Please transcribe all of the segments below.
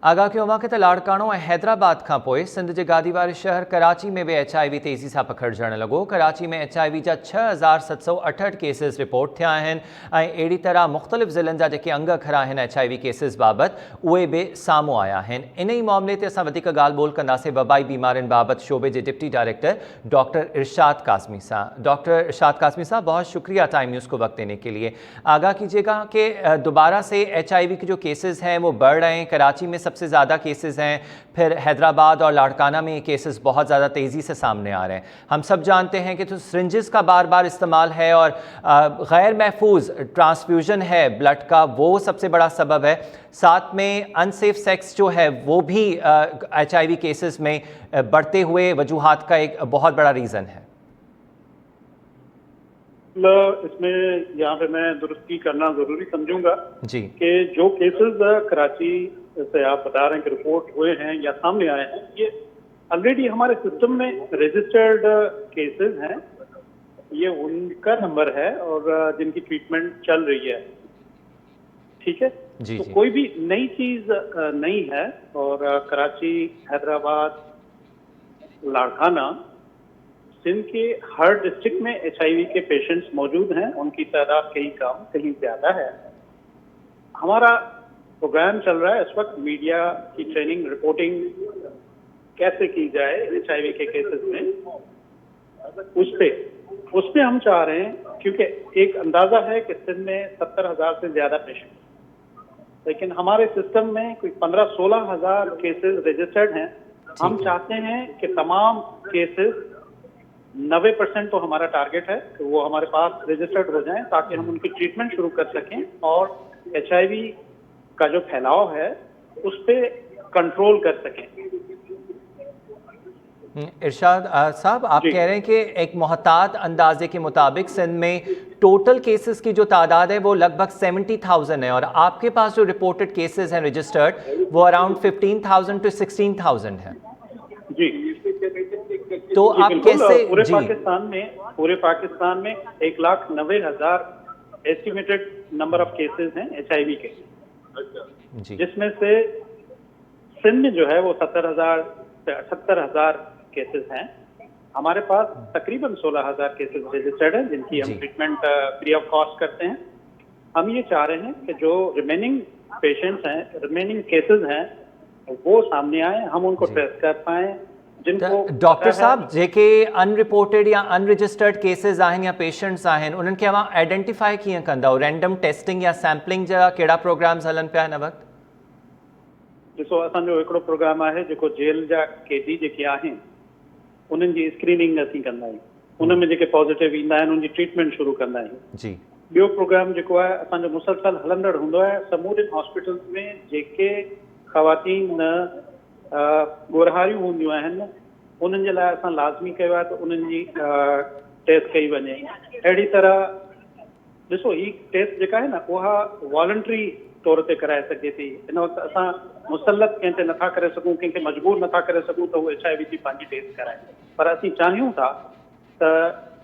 आगाह कयो आहे त लाड़काणो ऐं हैदराबाद खां पोइ सिंध जे गादी वारे शहर कराची में भी HIV तेज़ी सां पखिड़जण लॻो। कराची में HIV जा 6768 केसिस रिपोर्ट थिया आहिनि ऐं अहिड़ी तरह मुख़्तलिफ़ ज़िलनि जा जेके अंग अखर आहिनि HIV केसिस बाबति उहे बि साम्हूं आया आहिनि। इन ई मामले ते असां वधीक ॻाल्हि ॿोल कंदासीं वबाई बीमारियुनि बाबति शोबे जे डिप्टी डायरेक्टर डॉक्टर इरशाद काज़मी सां। डॉक्टर इरशाद काज़मी साहब, बहुत शुक्रिया टाइम न्यूज़ को वक्त देने के लिए। आगाह कीजिएगा कि दोबारा से HIV के जो केसेस हैं वो बढ़ रहे हैं। कराची में सबसे ज़्यादा केसेस हैं, फिर हैदराबाद और लाड़काना में ये केसेस बहुत ज़्यादा तेज़ी से सामने आ रहे हैं। हम सब जानते हैं कि तो सिरिंजेस का बार बार इस्तेमाल है और गैर महफूज ट्रांसफ्यूजन है ब्लड का, वो सबसे बड़ा सबब है। साथ में अनसेफ सेक्स जो है वो भी HIV केसेस में बढ़ते हुए वजूहात का एक बहुत बड़ा रीज़न है। इसमें यहाँ पे मैं दुरुस्ती करना जरूरी समझूंगा जी कि जो केसेस कराची से आप बता रहे हैं कि रिपोर्ट हुए हैं या सामने आए हैं, ये ऑलरेडी हमारे सिस्टम में रजिस्टर्ड केसेस हैं। ये उनका नंबर है और जिनकी ट्रीटमेंट चल रही है। ठीक है जी तो जी। कोई भी नई चीज नहीं है। और कराची, हैदराबाद, लाड़काना, सिंध के हर डिस्ट्रिक्ट में HIV के पेशेंट्स मौजूद हैं। उनकी तादाद कहीं कम कहीं ज्यादा है। हमारा प्रोग्राम चल रहा है इस वक्त मीडिया की ट्रेनिंग, रिपोर्टिंग कैसे की जाए HIV के केसेस में, उस पे हम चाह रहे हैं, क्योंकि एक अंदाजा है कि सिंध में 70,000 से ज्यादा पेशेंट, लेकिन हमारे सिस्टम में कोई 15-16 हजार केसेस रजिस्टर्ड हैं। हम चाहते हैं कि तमाम केसेस 90% तो हमारा टारगेट है कि वो हमारे पास रजिस्टर्ड हो जाएं, ताकि हम उनकी ट्रीटमेंट शुरू कर सकें और HIV का जो फैलाव है उस पर कंट्रोल कर सकें। इरशाद साहब, आप कह रहे हैं कि एक मोहतात अंदाजे के मुताबिक सिंध में टोटल केसेस की जो तादाद है वो लगभग 70,000 है और आपके पास जो रिपोर्टेड केसेस हैं रजिस्टर्ड वो अराउंड 15,000 to 16,000 है। जी तो जी, आप कैसे पूरे पाकिस्तान में 1,90,000 एस्टिमेटेड नंबर ऑफ केसेस हैं HIV के, जिसमें से सिंध में जो है वो 70,000 से 78,000 केसेस हैं। हमारे पास तकरीबन 16,000 केसेस रजिस्टर्ड हैं जिनकी हम ट्रीटमेंट फ्री ऑफ कॉस्ट करते हैं। हम ये चाह रहे हैं कि जो रिमेनिंग पेशेंट्स हैं, रिमेनिंग केसेस हैं, वो सामने आए, हम उनको ट्रेस कर पाएं। डॉक्टर साहब, जेके अनरिपोर्टेड या अनरजिस्टर्ड केसेस आहिनि या पेशेंट्स आहिनि, उन्हनि खे अवां आइडेंटिफाई कीअं कंदव? रैंडम टेस्टिंग या सैम्पलिंग जा कहिड़ा प्रोग्राम्स हलनि पिया हिन वक़्तु? ॾिसो, असांजो हिकिड़ो प्रोग्राम आहे जेको जेल जा कैदी जेके आहिनि उन्हनि जी स्क्रीनिंग असीं कंदा आहियूं। उनमें जेके पॉजिटिव ईंदा आहिनि उनजी ट्रीटमेंट शुरू कंदा आहियूं। जी। ॿियो प्रोग्राम जेको आहे असांजो मुसलसल हलंदड़ हूंदो आहे। समूरे हॉस्पिटल्स में जेके ख़वातीन ॻोरहारियूं हूंदियूं आहिनि उन्हनि जे लाइ असां लाज़मी कयो आहे त उन्हनि जी टेस्ट कई वञे। अहिड़ी तरह ॾिसो, ही टेस्ट जेका आहे न उहा वॉलंटरी तौर ते कराए सघे थी। हिन वक़्तु असां मुसलत कंहिं ते नथा करे सघूं, कंहिंखे मजबूर नथा करे सघूं त उहो HIV जी पंहिंजी टेस्ट कराए, पर असीं चाहियूं था त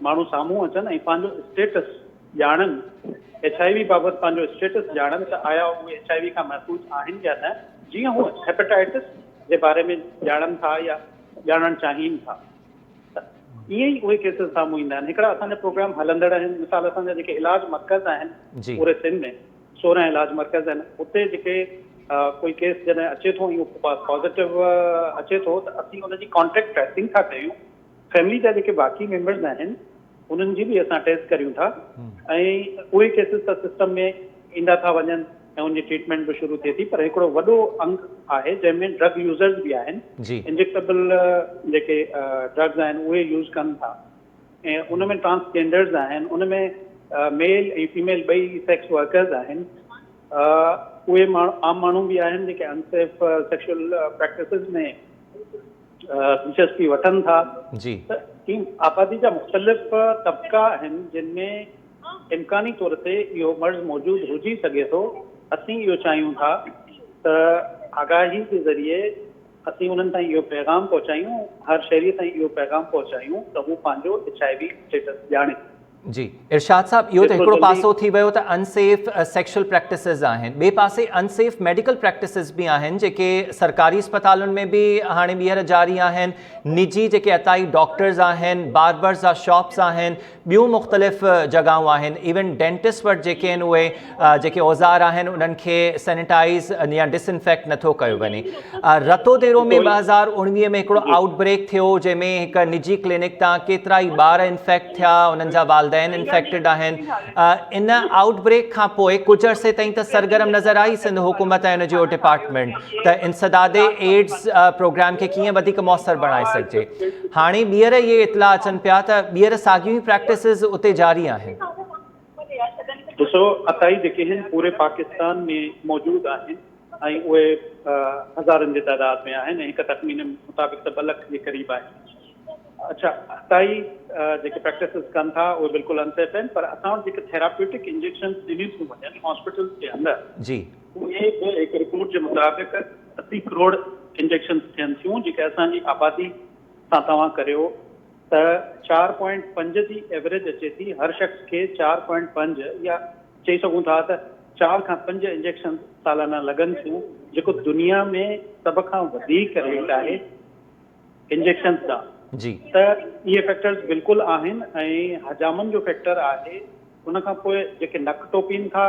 माण्हू साम्हूं अचनि ऐं पंहिंजो स्टेटस ॼाणनि, HIV बाबति पंहिंजो स्टेटस ॼाणनि त आया उहे HIV खां महफ़ूज़ आहिनि या न। जीअं हू हेपेटाइटिस जे बारे में ॼाणनि था या ॼाणणु चाहिनि था, त ईअं ई उहे केसिस साम्हूं ईंदा आहिनि। हिकिड़ा असांजा प्रोग्राम हलंदड़ आहिनि। मिसाल, असांजा जेके इलाज मर्कज़ आहिनि पूरे सिंध में 16 इलाज मर्कज़ आहिनि। उते जेके कोई केस जॾहिं अचे थो ऐं पॉज़िटिव अचे थो त असीं उनजी कॉन्टेक्ट ट्रेसिंग था कयूं। फैमिली जा जेके बाक़ी मेंबर्स आहिनि उन्हनि जी बि असां टेस्ट करियूं था ऐं उहे केसिस त सिस्टम में ईंदा था वञनि ऐं उनजी ट्रीटमेंट बि शुरू थिए थी। पर हिकिड़ो वॾो अंग आहे जंहिंमें ड्रग यूज़र्स बि आहिनि। इंजेक्टेबल जेके ड्रग्स आहिनि उहे यूज़ कनि था ऐं उनमें ट्रांसजेंडर्स आहिनि, उनमें मेल ऐं फीमेल ॿई सेक्स वर्कर्स आहिनि। उहे आम माण्हू बि आहिनि जेके अनसेफ सेक्शुअल प्रैक्टिसिस में दिलचस्पी वठनि था। त इन आबादी जा मुख़्तलिफ़ तबका आहिनि जिनमें इम्कानी तौर ते इहो मर्ज़ मौजूदु हुजी सघे थो। असीं इहो चाहियूं था त आगाही जे ज़रिए असीं उन्हनि ताईं इहो पैगाम पहुचायूं, हर शहरी ताईं इहो पैगाम पहुचायूं त हू पंहिंजो HIV स्टेटस ॼाणे। जी इरशाद साहब, इहो त जेतिरो हिकिड़ो जल्दी- पासो थी वियो त अनसेफ सेक्शुअल प्रैक्टिसिस आहिनि, ॿिए पासे अनसेफ मेडिकल प्रैक्टिसिस बि आहिनि जेके सरकारी अस्पतालुनि में बि हाणे ॿीहर जारी आहिनि, निजी जेके अताई डॉक्टर्स आहिनि, बार्बर्स जा शॉप्स आहिनि, ॿियूं मुख़्तलिफ़ जॻहियूं आहिनि, इवन डेंटिस्ट वटि जेके आहिनि उहे जेके औज़ार आहिनि उन्हनि खे सैनिटाइज़ या डिसइंफेक्ट नथो कयो वञे। रतोदेरो में 2019 में हिकिड़ो आउटब्रेक थियो जंहिंमें हिकु निजी क्लिनिक तां केतिरा ई ॿार इन्फेक्ट थिया, उन्हनि जा वालदैन इन्फेक्टेड आहिनि। इन आउटब्रेक खां पोइ कुझु अरसे ताईं त सरगर्म नज़र आई सिंध हुकूमत ऐं उनजो डिपार्टमेंट त इंसदादे एड्स प्रोग्राम खे कीअं वधीक मौसर बणाए सघिजे। हाणे ॿीहर इहे इतला अचनि पिया त ॿीहर साॻियूं ई प्रैक्टिसिस उते जारी आहिनि। ॾिसो, अताई जेके आहिनि पूरे पाकिस्तान में मौजूदु आहिनि ऐं उहे हज़ारनि जी तादाद में आहिनि ऐं हिकु तख़मीने मुताबिक़ त 2 लख जे क़रीब आहिनि। अच्छा, अताई जेके प्रैक्टिसिस कनि था उहे बिल्कुलु अनसेफ आहिनि, पर असां वटि जेके थेराप्यूटिक इंजेक्शन ॾिनियूं थियूं वञनि हॉस्पिटल्स जे अंदरि, जी उहे बि हिकु रिपोर्ट जे मुताबिक़ 80 करोड़ इंजेक्शन थियनि थियूं, जेके असांजी आबादी सां तव्हां करियो त 4.5 जी एवरेज अचे थी, हर शख़्स खे 4.5 या चई सघूं था त 4 खां 5 इंजेक्शन सालाना लॻनि थियूं, जेको दुनिया में सभ खां वधीक रेट आहे इंजेक्शन जा। जी त इहे फैक्टर्स बिल्कुलु आहिनि ऐं हजामनि जो फैक्टर आहे। उन खां पोइ जेके नक टोपीनि था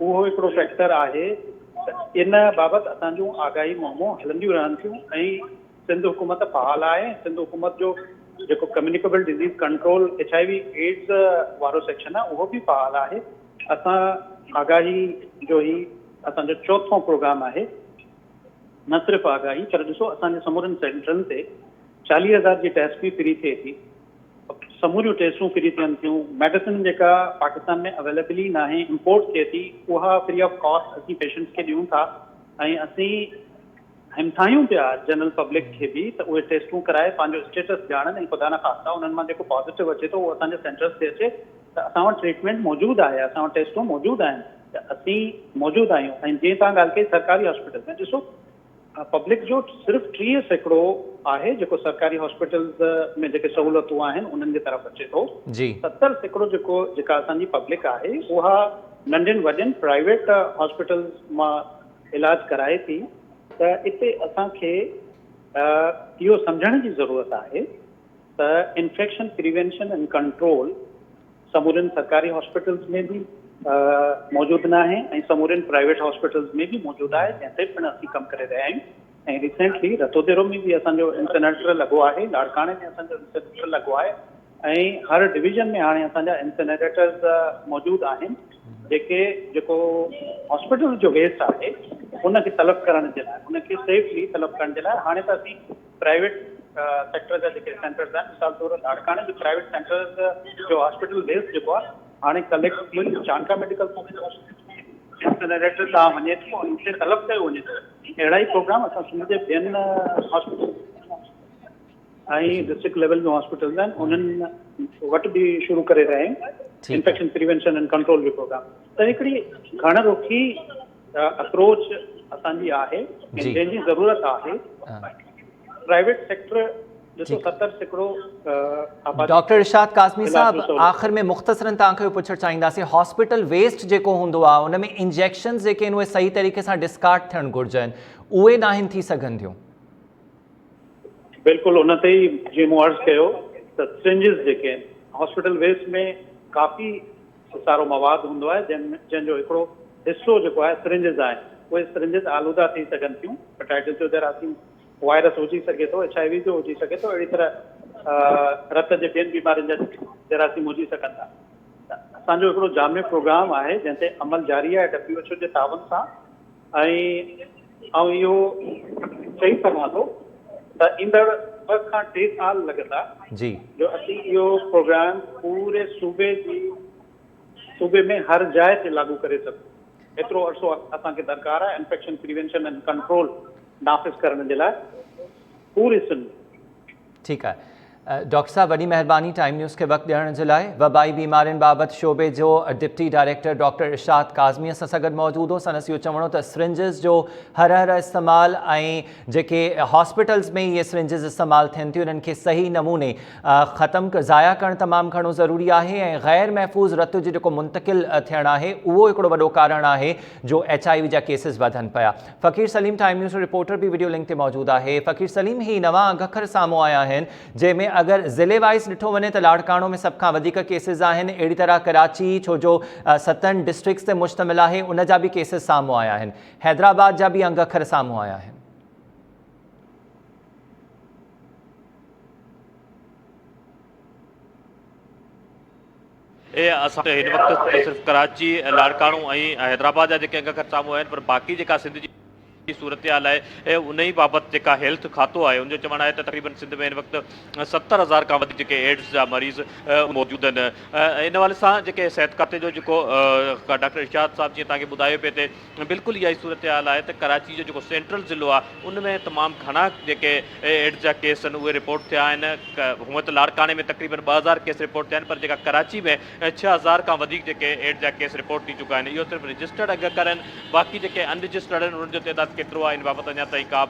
उहो हिकिड़ो फैक्टर आहे। त इन बाबति असांजूं आगाही मुहिमूं हलंदियूं रहनि थियूं ऐं सिंध हुकूमत फ़ाल आहे। सिंध हुकूमत जो जेको communicable disease control HIV AIDS वारो सेक्शन आहे उहो बि फ़ाल आहे। असां आगाही जो ई असांजो चोथों प्रोग्राम आहे। न सिर्फ़ु आगाही, पर ॾिसो असांजे समूरनि सेंटरनि ते 40,000 जी टेस्ट बि फ्री थिए थी, समूरियूं टेस्टूं फ्री थियनि थियूं। मेडिसिन जेका पाकिस्तान में अवेलेबल ई न आहे, इम्पोर्ट थिए थी, उहा फ्री ऑफ कॉस्ट असीं पेशेंट्स खे ॾियूं था ऐं असीं हिमथायूं पिया जनरल पब्लिक खे बि त उहे टेस्टूं कराए पंहिंजो स्टेटस ॼाणनि ऐं ख़ुदा न ख़ास्ता उन्हनि मां जेको पॉज़िटिव अचे थो उहो असांजे सेंटर्स ते अचे त असां वटि ट्रीटमेंट मौजूदु आहे, असां वटि टेस्टूं मौजूदु आहिनि, त असीं मौजूदु आहियूं। ऐं जीअं तव्हां ॻाल्हि कई सरकारी हॉस्पिटल में, ॾिसो पब्लिक जो सिर्फ़ु 30% आहे जेको सरकारी हॉस्पिटल्स में जेके सहूलियतूं आहिनि उन्हनि जे तरफ़ अचे थो। जी 70% जेका असांजी पब्लिक आहे उहा नंढनि वॾनि प्राइवेट हॉस्पिटल्स मां इलाज कराए थी। त इते असांखे इहो सम्झण जी ज़रूरत आहे त इन्फेक्शन प्रिवेंशन एंड कंट्रोल समूरनि सरकारी हॉस्पिटल्स में बि मौजूदु न आहे ऐं समूरनि प्राइवेट हॉस्पिटल्स में बि मौजूदु आहे, जंहिं ते पिणु असीं कमु करे रहिया आहियूं। ऐं रिसेंटली रतोदेरो में बि असांजो इंसिनेटर लॻो आहे, लाड़काणे में असांजो इंसिनेटर लॻो आहे ऐं हर डिवीज़न में हाणे असांजा इंसिनेटर्स मौजूदु आहिनि जेको हॉस्पिटल जो वेस्ट आहे उनखे तलब करण जे लाइ, उनखे सेफली तलब करण जे लाइ हाणे त असीं प्राइवेट सेक्टर जा जेके सेंटर्स आहिनि, मिसाल तौर लाड़काणे जो प्राइवेट सेंटर्स जो हॉस्पिटल वेस्ट जेको आहे हाणे कलेक्ट चांका मेडिकल कॉलेज इंसिनेटर तां वञे थो ऐं उते तलब कयो वञे थो। अहिड़ा ई प्रोग्राम असां सिंध जे ॿियनि हॉस्पिटल ऐं डिस्ट्रिक्ट लेवल जो हॉस्पिटल्स आहिनि उन्हनि वटि बि शुरू करे रहिया आहियूं इन्फेक्शन प्रिवेंशन एंड कंट्रोल जो प्रोग्राम। त हिकिड़ी घण रुखी अप्रोच असांजी आहे जंहिंजी ज़रूरत आहे। प्राइवेट सेक्टर ॾिसो 70% डॉक्टर इरशाद काज़मी साहब, आख़िर में मुख़्तसरन तव्हांखे पुछणु चाहींदासीं, हॉस्पिटल वेस्ट जेको हूंदो आहे उन में इंजेक्शन्स जेके आहिनि उहे सही तरीक़े सां डिस्कार्ड थियणु घुरिजनि, उहे नाहिनि थी सघनि थियूं। बिल्कुलु उन ते ई जीअं मूं अर्ज़ु कयो त सिरिंजिस जेके आहिनि हॉस्पिटल वेस्ट में काफ़ी सारो मवादु हूंदो आहे जंहिंजो हिकिड़ो हिसो जेको आहे सिरिंजिस आहे, उहे सिरिंजिस आलूदा थी सघनि थियूं, हेपेटाइटिस जो जरासीम, वायरस हुजी सघे थो, HIV जो हुजी सघे थो, अहिड़ी तरह रत जे ॿियनि बीमारियुनि जा जरासीम हुजी सघनि था। त असांजो हिकिड़ो जामे प्रोग्राम आहे जंहिं ते अमल जारी आहे WHO जे तावन सां ऐं इहो चई सघां थो त ईंदड़ 2 खां 3 साल लॻंदा जी जो असीं इहो प्रोग्राम पूरे सूबे में हर जाइ ते लागू करे सघूं। एतिरो अर्सो असांखे दरकार आहे इन्फेक्शन प्रिवेंशन एंड कंट्रोल नाफ़िज़ करण जे लाइ पूरे सिंध। ठीकु आहे। डॉक्टर साहब वॾी महिरबानी टाइम न्यूज़ खे वक़्तु ॾियण जे लाइ। वबाई बीमारियुनि बाबति शोबे जो डिप्टी डायरेक्टर डॉक्टर इरशाद काज़मी सां सां गॾु मौजूदु हो। संदसि इहो चवणो त सिरिंजिस जो हर इस्तेमालु ऐं जेके हॉस्पिटल्स में इहे सिरिंजिस इस्तेमालु थियनि थियूं उन्हनि खे सही नमूने ख़तमु ज़ाया करणु तमामु घणो ज़रूरी आहे ऐं ग़ैर महफ़ूज़ रत जो जेको मुंतकिल थियणु आहे उहो हिकिड़ो वॾो कारण आहे जो HIV जा केसिस वधनि पिया। फ़कीर सलीम टाइम न्यूज़ रिपोर्टर बि वीडियो लिंक ते मौजूदु आहे। फ़कीर सलीम ही नवां अघ साम्हूं आया आहिनि जंहिंमें अगर ज़िले वाइज़ ॾिठो वञे त लाड़काणो में सब खां वधीक केसिस आहिनि। अहिड़ी तरह कराची छो जो 7 डिस्ट्रिक्ट्स ते मुश्तमिल आहे उन जा बि केसिस साम्हूं आया आहिनि। हैदराबाद जा बि अघ साम्हूं आया आहिनि। असां हिन वक़्तु सिर्फ़ु कराची लाड़काणो ऐं हैदराबाद जा जेके अघ साम्हूं आहिनि पर बाक़ी जेका सिंध जी सूरत हाल है उन ही बाबत जेका हेल्थ खातो है उनजो चवणु आहे त तक़रीबन सिंध में हिन वक़्तु 70,000 खां वधीक जेके एड्स जा मरीज़ मौजूदु आहिनि। इन वाले सां जेके सिहत खाते जो जेको डॉक्टर इरशाद साहब जीअं तव्हांखे ॿुधायो पिए ते बिल्कुलु इहा ई सूरत हाल आहे त कराची जो जेको सेंट्रल ज़िलो आहे उन में तमामु घणा जेके एड्स जा केस आहिनि उहे रिपोर्ट थिया आहिनि। हूअं त लाड़काणे में तक़रीबन 2000 केस रिपोर्ट थिया आहिनि पर जेका कराची में 6000 खां वधीक जेके एड्स जा केस रिपोर्ट थी चुका आहिनि। इहो सिर्फ़ु रजिस्टर्ड अघ आहिनि, बाक़ी जेके अनरजिस्टर्ड आहिनि उन्हनि जो तइदाद केतिरो आहे इन बाबति अञा ताईं का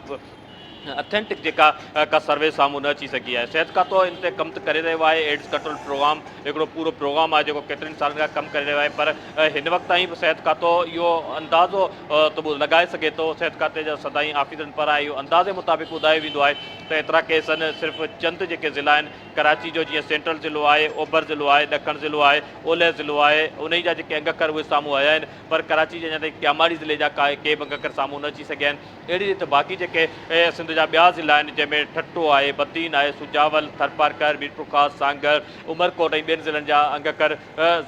अथेंटिक जेका का सर्वे साम्हूं न अची सघी आहे। सिहत खातो इन ते कमु करे रहियो आहे। एड्स कंट्रोल प्रोग्राम हिकिड़ो पूरो प्रोग्राम आहे जेको केतिरनि सालनि खां कमु करे रहियो आहे पर हिन वक़्तु ताईं सिहत खातो इहो अंदाज़ो त लॻाए सघे थो। सिहत खाते जा सदाईं ऑफिसरनि पारां इहो अंदाज़े मुताबिक़ ॿुधायो वेंदो आहे त एतिरा केस आहिनि। सिर्फ़ु चंद जेके ज़िला आहिनि कराची जो जीअं सेंट्रल ज़िलो आहे, ओभर ज़िलो आहे, ॾखण ज़िलो आहे, ओलह ज़िलो आहे, उन जा जेके अघ उहे साम्हूं आया आहिनि पर कराची जे अञा ताईं क्यामाड़ी ज़िले जा के बि अघ साम्हूं न अची सघिया आहिनि। अहिड़ी रीति बाक़ी जेके सिंध जा ॿिया ज़िला आहिनि जंहिंमें ठट्टो आहे, बदीन आहे, सुजावल, थरपारकर, मीरपुरख़ास, सांगर, उमरकोट ऐं ॿियनि ज़िलनि जा अघ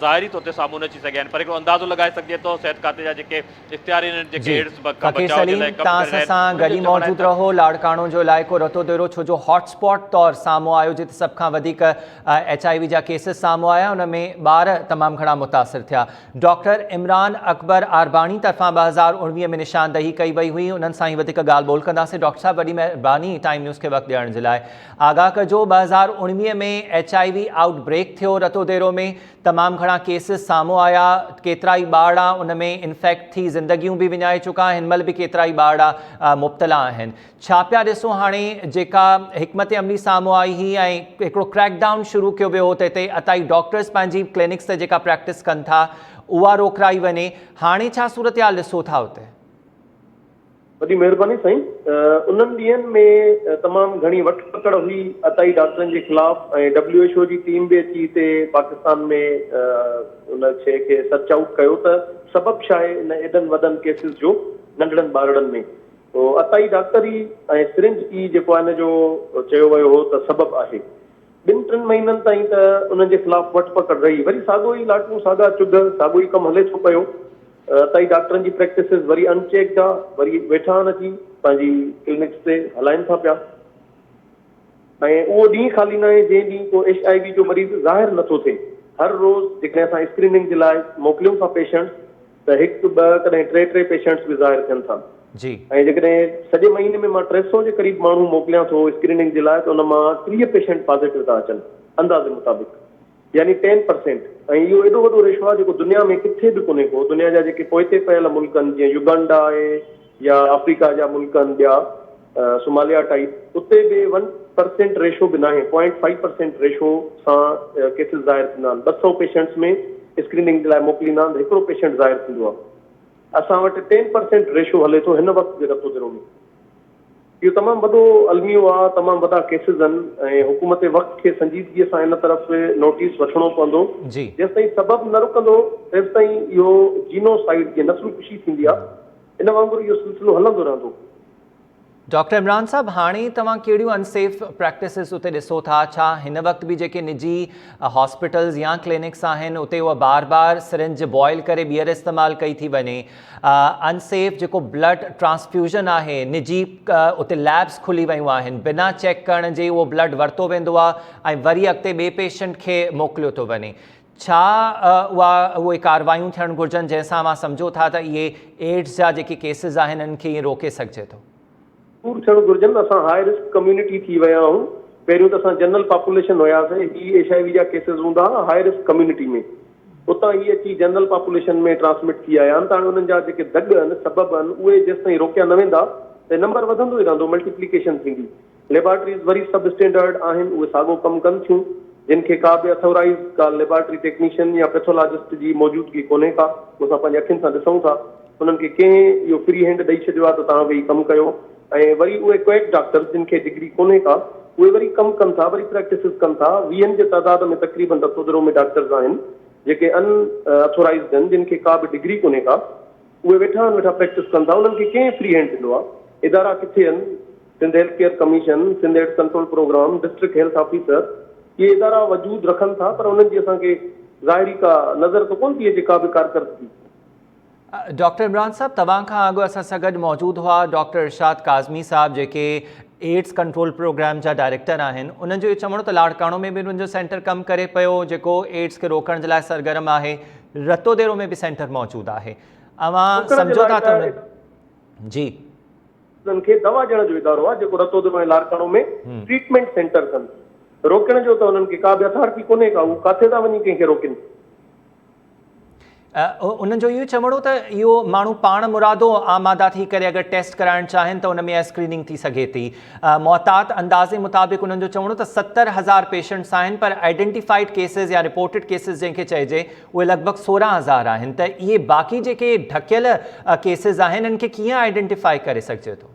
ज़ाहिरी तौर ते साम्हूं न अची सघिया आहिनि पर हिकिड़ो अंदाज़ो लॻाए सघिजे थो सिहत खाते जा जेके इख़्तियार आहिनि जेके एड्स बचाव जे लाइ कमु करे रहिया आहिनि। मौजूदु रहो। लाड़काणो जो इलाइक़ो रतो देरो छो जो हॉटस्पॉट तौरु साम्हूं आयो जिते सभ खां वधीक HIV जा केसिस साम्हूं आया उन में ॿार तमामु घणा मुतासिर थिया। डॉक्टर इमरान अकबर आरबाणी तरफ़ां 2019 में निशानदही कई वई हुई। उन्हनि सां ई वधीक ॻाल्हि ॿोल कंदासीं। डॉक्टर साहब वॾी महिरबानी टाइम न्यूज़ खे वक़्तु ॾियण जे लाइ। आगाह कजो 2019 में HIV आउटब्रेक थियो रतो देरो में तमामु घणा केसिस साम्हूं आया। केतिरा ई ॿार उन में इन्फेक्ट थी ज़िंदगियूं बि विञाए चुका आहिनि। हिन महिल बि केतिरा ई ॿार मुब्तला आहिनि। छा पिया ॾिसो हाणे जेका हिकमत अमली साम्हूं आई हुई ऐं हिकिड़ो क्रैकडाउन शुरू कयो वियो हो त हिते अताई डॉक्टर्स पंहिंजी क्लिनिक्स ते जेका प्रैक्टिस कनि था उहा रोकराई वञे। हाणे छा सूरत हाल ॾिसो था हुते? वॾी महिरबानी साईं। उन्हनि ॾींहंनि में तमामु घणी वठ पकड़ हुई अताई डॉक्टरनि जे ख़िलाफ़ ऐं WHO जी टीम बि अची हिते पाकिस्तान में उन शइ खे सर्च आउट कयो त सबबु छा आहे इन एॾनि वॾनि केसिस जो नंढड़नि ॿारड़नि में। अताई डॉक्टरी ऐं सिरिंज ई जेको आहे इन जो चयो वियो हो त सबबु आहे। 2-3 महीननि ताईं त उन्हनि जे ख़िलाफ़ वठ पकड़ रही। वरी साॻियो ई लाटू साॻा चुग साॻियो ई कमु हले थो पियो। अताई डॉक्टरनि जी प्रैक्टिसिस वरी अनचेक्ड आहे, वरी वेठा आहिनि अची पंहिंजी क्लिनिक्स ते हलाइनि था पिया ऐं उहो ॾींहुं ख़ाली न आहे जंहिं ॾींहुं को HIV जो मरीज़ ज़ाहिर नथो थिए। हर रोज़ जेकॾहिं असां स्क्रीनिंग जे लाइ मोकिलियूं था पेशेंट्स त 1-2 कॾहिं 3 पेशेंट्स बि ज़ाहिर थियनि था जी। ऐं जेकॾहिं सॼे महीने में मां 300 जे क़रीब माण्हू मोकिलियां थो स्क्रीनिंग जे लाइ त उन मां 30 पेशेंट पॉज़िटिव था अचनि अंदाज़े मुताबिक़, यानी 10%। ऐं इहो एॾो वॾो रेशो आहे जेको दुनिया में किथे बि कोन्हे को। दुनिया जा जेके पोइते पयल मुल्क आहिनि जीअं युगांडा आहे या अफ्रीका जा मुल्क आहिनि ॿिया सोमालिया टाइप, उते बि 1% रेशो बि न आहे। 0.5% रेशो सां केसिस ज़ाहिर थींदा आहिनि। 200 पेशेंट्स में स्क्रीनिंग जे लाइ मोकिलींदा आहिनि, हिकिड़ो पेशेंट ज़ाहिर थींदो आहे। असां वटि 10% रेशो हले थो हिन वक़्तु जे रतो देरो में। इहो तमामु वॾो अलमियो आहे, तमामु वॾा केसिस आहिनि ऐं हुकूमत वक़्त खे संजीदगीअ सां इन तरफ़ नोटिस वठिणो पवंदो। जेसि ताईं सबबु न रुकंदो तेसि ताईं इहो जीनोसाइड जी नस्लकुशी थींदी आहे। इन वांगुरु इहो सिलसिलो हलंदो रहंदो। डॉक्टर इमरान साहब हाणे तव्हां कहिड़ियूं अनसेफ प्रैक्टिसिस उते ॾिसो था? छा हिन वक़्तु बि जेके निजी हॉस्पिटल्स या क्लिनिक्स आहिनि उते उहा बार सिरिंज बॉयल करे ॿीहर इस्तेमालु कई थी वञे? अनसेफ जेको ब्लड ट्रांसफ्यूजन आहे निजी उते लैब्स खुली वियूं आहिनि, बिना चेक करण जे उहो ब्लड वरितो वेंदो आहे ऐं वरी अॻिते ॿिए पेशेंट खे मोकिलियो थो वञे। छा उहे कार्रवायूं थियणु घुरिजनि जंहिंसां मां सम्झो था त इहे एड्स जा जेके केसिस आहिनि इन्हनि खे ईअं रोके सघिजे थो? दूर थियणु घुरिजनि। असां हाई रिस्क कम्यूनिटी थी विया आहियूं। पहिरियों त असां जनरल पॉपुलेशन हुयासीं, ही HIV जा केसिस हूंदा हुआ हाई रिस्क कम्युनिटी में, उतां ही अची जनरल पॉपुलेशन में ट्रांसमिट थी आया आहिनि। त हाणे उन्हनि जा जेके दग आहिनि, सबब आहिनि, उहे जेसि ताईं रोकिया न वेंदा त नंबर वधंदो ई रहंदो, मल्टीप्लिकेशन थींदी। लेबॉरेटरीज़ वरी सब स्टैंडर्ड आहिनि, उहे साॻियो कमु कनि थियूं, जिन खे का बि अथोराइज़ का लेबॉरेटरी टेक्नीशियन या पैथोलॉजिस्ट जी मौजूदगी कोन्हे का, असां पंहिंजे अखियुनि सां ॾिसूं था। उन्हनि खे कंहिं इहो फ्री हैंड ॾेई छॾियो आहे त तव्हां वेही कमु कयो। ऐं वरी उहे क्वैक डॉक्टर जिन खे डिग्री कोन्हे का, उहे वरी कमु कनि था, वरी प्रैक्टिसिस कनि था। 20 जे तइदाद में तक़रीबन रतोदरो में डॉक्टर्स आहिनि जेके अनअथोराइज़्ड आहिनि, जिन खे का बि डिग्री कोन्हे का, उहे वेठा प्रैक्टिस कनि था। उन्हनि खे कंहिं फ्री हैंड ॾिनो आहे? इदारा किथे आहिनि? Sindh health care commission, Sindh AIDS control programme, district health officer, ये इदारा वजूद रखनि था, पर उन्हनि जी असांखे ज़ाहिरी का नज़र त कोन थी अचे का बि कारकर्दगी। डॉक्टर इमरान साहब, तव्हां खां अॻु असां सां गॾु मौजूदु हुआ डॉक्टर इरशाद काज़मी साहब, जेके एड्स कंट्रोल प्रोग्राम जा डायरेक्टर आहिनि। उन्हनि जो इहो चवणो त लाड़काणो में बि उन्हनि जो सेंटर कमु करे पियो, जेको एड्स खे रोकण जे लाइ सरगर्म आहे। रतोदेरो में बि सेंटर मौजूदु आहे। अवां सम्झो था त जी उन्हनि खे दवा ॾियण जो इदारो आहे जेको रतोदेरो ऐं लाड़काणो में ट्रीटमेंट सेंटर अथनि। रोकण जो त उन्हनि खे का बि अथॉरिटी कोन्हे का, उहो किथे था वञी कंहिंखे रोकनि। उन्हनि जो इहो चवणो त इहो माण्हू पाण मुरादो आमादा थी करे अगरि टेस्ट कराइणु चाहिनि त उन में स्क्रीनिंग थी सघे थी। मुहतात अंदाज़े मुताबिक़ उन्हनि जो चवणो त 70,000 पेशेंट्स आहिनि, पर आइडेंटिफाइड केसिस या रिपोर्टेड केसिस जंहिंखे चइजे उहे लॻभॻि 16,000 आहिनि। त इहे बाक़ी जेके ढकियल केसिस आहिनि, इन्हनि खे कीअं आइडेंटिफाई करे सघिजे थो?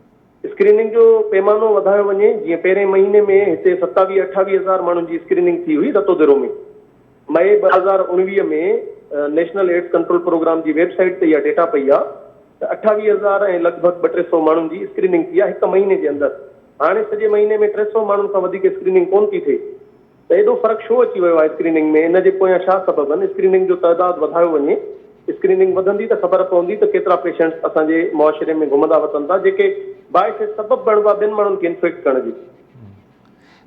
स्क्रीनिंग जो पैमानो वधायो वञे। जीअं पहिरें महीने में हिते 27-28,000 माण्हुनि जी स्क्रीनिंग थी हुई रतोदेरो में। मई 2019 में नेशनल एड्स कंट्रोल प्रोग्राम जी वेबसाइट ते इहा डेटा पई आहे त 28,000 ऐं लॻभॻि 200-300 माण्हुनि जी स्क्रीनिंग थी आहे हिकु महीने जे अंदरि। हाणे सॼे महीने में 300 माण्हुनि खां वधीक स्क्रीनिंग कोन थी थिए। त एॾो फ़र्क़ु छो अची वियो आहे स्क्रीनिंग में? इन जे पोयां छा सबब आहिनि? स्क्रीनिंग जो तइदाद वधायो वञे, स्क्रीनिंग वधंदी त ख़बर पवंदी त केतिरा पेशेंट्स असांजे मुआशिरे में घुमंदा वतन था, जेके बाहिस सबब बणिबा ॿियनि माण्हुनि खे इन्फेक्ट करण जी।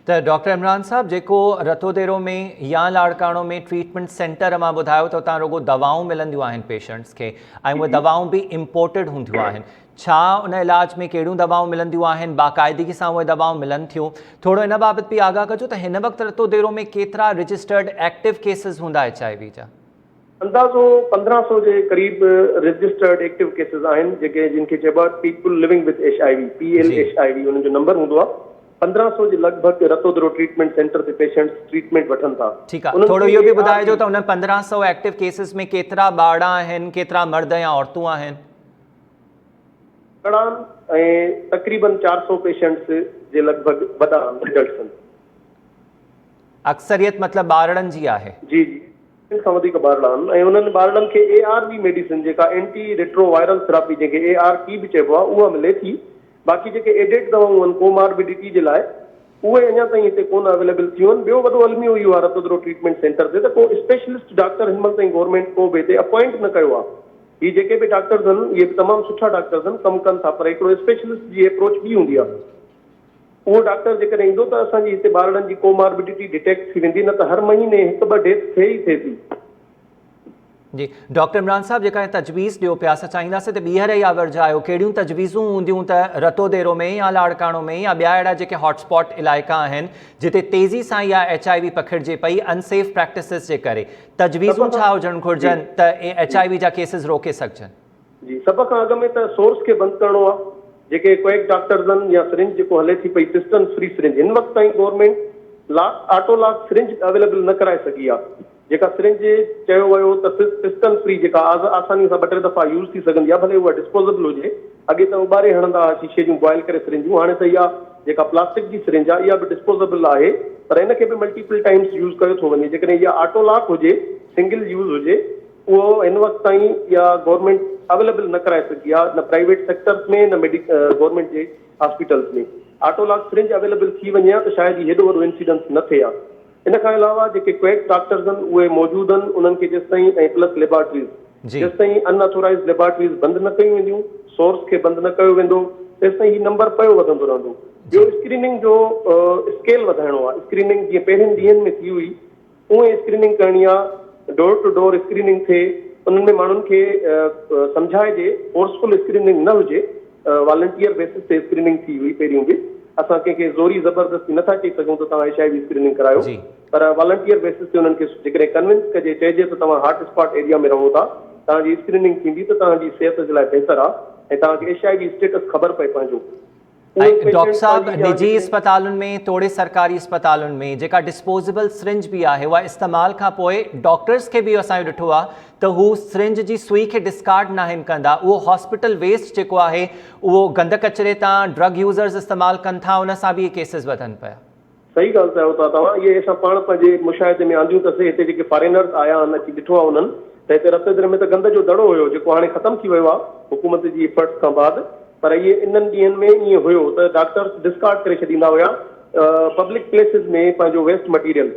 त डॉक्टर इमरान साहब, जेको रतोदेरो में या लाड़काणो में ट्रीटमेंट सेंटर मां ॿुधायो त उतां रुगो दवाऊं मिलंदियूं आहिनि पेशेंट्स खे, ऐं उहे दवाऊं बि इम्पोर्टेड हूंदियूं आहिनि। छा उन इलाज में कहिड़ियूं दवाऊं मिलंदियूं आहिनि? बाक़ाइदगी सां उहे दवाऊं मिलनि थियूं? थोरो इन बाबति बि आगाह कजो त हिन वक़्तु रतोदेरो में केतिरा रजिस्टर्ड एक्टिव केसिस हूंदा HIV जा? अंदाज़ो 1500 जे क़रीब रजिस्टर्ड एक्टिव केसिस आहिनि, जेके जिनखे चइबो आहे पीपल लिविंग विद HIV, PLHIV उन्हनि जो नंबर हूंदो आहे। 1500 जे लॻभॻि रतोदेरो ट्रीटमेंट सेंटर ते पेशेंट्स ट्रीटमेंट वठनि था। ठीकु आहे, थोरो इहो बि ॿुधाइजो त उन 1500 एक्टिव केसिस में केतिरा ॿार आहिनि, केतिरा मर्द या औरतूं आहिनि? ऐं तक़रीबन 400 पेशेंट्स जे लॻभॻि वॾा एडल्ट्स आहिनि। अक्सरियत मतिलबु ॿारड़नि जी आहे? जी जी, खां वधीक ॿारड़ा आहिनि। ऐं उन्हनि ॿारड़नि खे ARV मेडिसिन, जेका एंटी रेट्रोवायरल थेरेपी जंहिंखे ART बि चइबो आहे, उहा मिले थी। बाक़ी जेके एडेड दवाऊं आहिनि कोमार्बिडिटी जे लाइ, उहे अञा ताईं हिते कोन अवेलेबल थियूं आहिनि। ॿियो वॾो अलमियो इहो आहे रतोदेरो ट्रीटमेंट सेंटर ते त को स्पेशलिस्ट डॉक्टर हिन महिल ताईं गवर्नमेंट को बि हिते अपॉइंट न कयो आहे। हीअ जेके बि डॉक्टर्स आहिनि, इहे बि तमामु सुठा डॉक्टर्स आहिनि, कमु कनि था, पर हिकिड़ो स्पेशलिस्ट जी अप्रोच बि हूंदी आहे। उहो डॉक्टर जेकॾहिं ईंदो त असांजी हिते ॿारड़नि जी कोमार्बिडिटी डिटेक्ट थी वेंदी, न त हर महीने 1-2 डेथ थिए ई थिए थी। जी डॉक्टर इमरान साहब, जेका तजवीज़ ॾियो पिया, असां चाहींदासीं त ॿीहर इहा वर्जायो, कहिड़ियूं तजवीज़ूं हूंदियूं त रतोदेरो में या लाड़काणो में या ॿिया अहिड़ा जेके हॉटस्पॉट इलाइक़ा आहिनि जिते तेज़ी सां इहा HIV पखिड़िजे पई अनसेफ प्रैक्टिसिस जे करे, तजवीज़ूं छा हुजणु घुरिजनि त HIV जा केसिस रोके सघजनि? जी, सभ खां अॻु में त सोर्स खे बंदि करणो आहे। जेके क्वैक डॉक्टर्स आहिनि या सिरिंज जेको हले थी पई पिस्टन फ्री सिरिंज, हिन वक़्तु ताईं गवर्नमेंट ऑटोलॉक सिरिंज अवेलेबल न कराए सघी आहे। जेका सिरिंज चयो वियो त पिस्टन फ्री जेका आसानी सां 2-3 दफ़ा यूज़ थी सघंदी आहे, भले उहा डिस्पोजेबल हुजे। अॻे त उॿारे हणंदा हुआ शीशे जूं बॉइल करे सिरिंजूं, हाणे त इहा जेका प्लास्टिक जी सिरिंज आहे इहा बि डिस्पोजेबल आहे, पर हिन खे बि मल्टीपल टाइम्स यूज़ कयो थो वञे। जेकॾहिं इहा ऑटोलॉक हुजे, सिंगल यूज़ हुजे, उहो हिन वक़्तु ताईं इहा गवर्नमेंट अवेलेबल न कराए सघी आहे, न प्राइवेट सेक्टर्स में न गवर्नमेंट जे हॉस्पिटल्स में। ऑटोलॉक सिरिंज अवेलेबल थी वञे हा त शायदि हेॾो वॾो इंसिडेंस न थिए हा। इन खां अलावा जेके क्वैक डॉक्टर्स आहिनि उहे मौजूदु आहिनि, उन्हनि खे जेसि ताईं ऐं प्लस लेबॉरेटरीज़ जेसि ताईं अनऑथोराइज़ लेबॉरेटरीज़ बंदि न कयूं वेंदियूं, सोर्स खे बंदि न कयो वेंदो, तेसि ताईं हीउ नंबर पियो वधंदो रहंदो। ॿियो स्क्रीनिंग जो स्केल वधाइणो आहे। स्क्रीनिंग जीअं पहिरियनि ॾींहंनि में थी हुई, उहे स्क्रीनिंग करणी आहे, डोर टू डोर स्क्रीनिंग थिए, उन्हनि में माण्हुनि खे सम्झाइजे, फोर्सफुल स्क्रीनिंग न हुजे, वॉलंटियर बेसिस ते स्क्रीनिंग थी हुई पहिरियों बि। असां कंहिंखे ज़ोरी ज़बरदस्ती नथा चई सघूं त तव्हां HIV स्क्रीनिंग करायो, जी। पर वॉलंटियर बेसिस ते उन्हनि खे जेकॾहिं कन्विंस कजे, चइजे त तव्हां हॉट स्पॉट एरिया में रहो था, तव्हांजी स्क्रीनिंग थींदी त तव्हांजी सिहत जे लाइ बहितर आहे ऐं तव्हांखे HIV स्टेटस ख़बर पए पंहिंजो। डॉक्टर साहब, निजी अस्पतालुनि में तोड़े सरकारी अस्पतालुनि में जेका डिस्पोजेबल सिरिंज भी आहे उहा इस्तेमाल खां पोइ डॉक्टर्स खे बि असां ॾिठो आहे त हू सिरिंज जी सुई खे डिस्कार्ड नाहिनि कंदा, उहो हॉस्पिटल वेस्ट जेको आहे उहो गंद कचिरे तां ड्रग यूज़र्स इस्तेमालु कनि था, उन सां बि इहे केसिस वधनि पिया। सही ॻाल्हि चयो था तव्हां। इहे असां पाण पंहिंजे मुशाहिदे में आंदियूं अथसीं। हिते जेके फॉरेनर्स आया आहिनि, अची ॾिठो आहे उन्हनि त हिते रतनगर में त गंद जो दड़ो हुयो जेको हाणे ख़तमु थी वियो आहे हुकूमत जी एफर्ट्स खां बाद, पर इहे इन्हनि ॾींहंनि में ईअं हुयो त डॉक्टर्स डिस्कार्ड करे छॾींदा हुया पब्लिक प्लेसिस में पंहिंजो वेस्ट मटीरियल,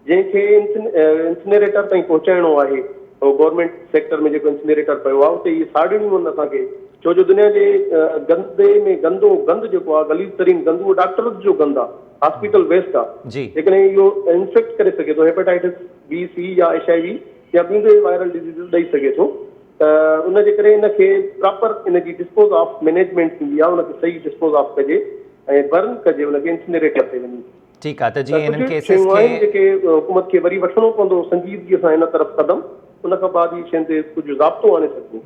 जंहिंखे इंसिनरेटर ताईं पहुचाइणो आहे। गवर्नमेंट सेक्टर में जेको इंसिनरेटर पियो आहे उते इहे साड़ियूं आहिनि असांखे, छो जो दुनिया जे गंदे में गंदो गंद जेको आहे गलीज़ तरीन गंद उहो डॉक्टर्स जो गंद आहे, हॉस्पिटल वेस्ट आहे। जेकॾहिं इहो इन्फेक्ट करे सघे थो हेपेटाइटिस B, C या HIV या ॿियूं बि वायरल डिजीज़ ॾेई सघे थो, त उनजे करे इनखे प्रॉपर इनजी डिस्पोज ऑफ मैनेजमेंट थींदी आहे, उनखे सही डिस्पोज ऑफ कजे ऐं बर्न कजे उनखे इंसिनरेटर ते वञी। ठीकु आहे, त जी इन्हनि केसिस खे जेके हुकूमत खे वरी वठिणो पवंदो संजीदगीअ सां हिन तरफ़ क़दम, उन खां बाद ही शयुनि ते कुझु ज़ाब्तो आणे सघिबो।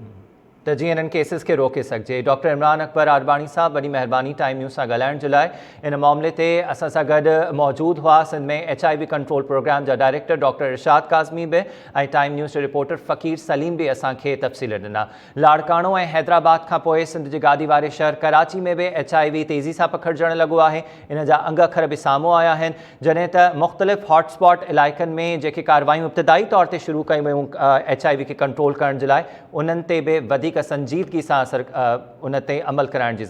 त जी इन्हनि केसिस खे रोके सघिजे। डॉक्टर इमरान अकबर आडवाणी साहब, वॾी महिरबानी टाइम न्यूज़ सां ॻाल्हाइण जे लाइ। इन मामले ते असां सां गॾु मौजूदु हुआ सिंध में HIV कंट्रोल प्रोग्राम जा डायरेक्टर डॉक्टर इरशाद काज़मी बि ऐं टाइम न्यूज़ जे रिपोर्टर फ़कीर सलीम बि असांखे तफ़सील ॾिना। लाड़काणो ऐं हैदराबाद खां पोइ सिंध जे गादी वारे शहर कराची में बि HIV तेज़ी सां पखिड़िजणु लॻो आहे। इन जा अंग अखर बि साम्हूं आया आहिनि, जॾहिं त मुख़्तलिफ़ हॉटस्पॉट इलाइक़नि में जेके कार्रवायूं इब्तिदाई तौर ते शुरू कयूं वियूं HIV खे कंट्रोल करण जे लाइ, उन्हनि ते बि वधीक संजीदगी सां उन ते अमल कराइण जी ज़रूरत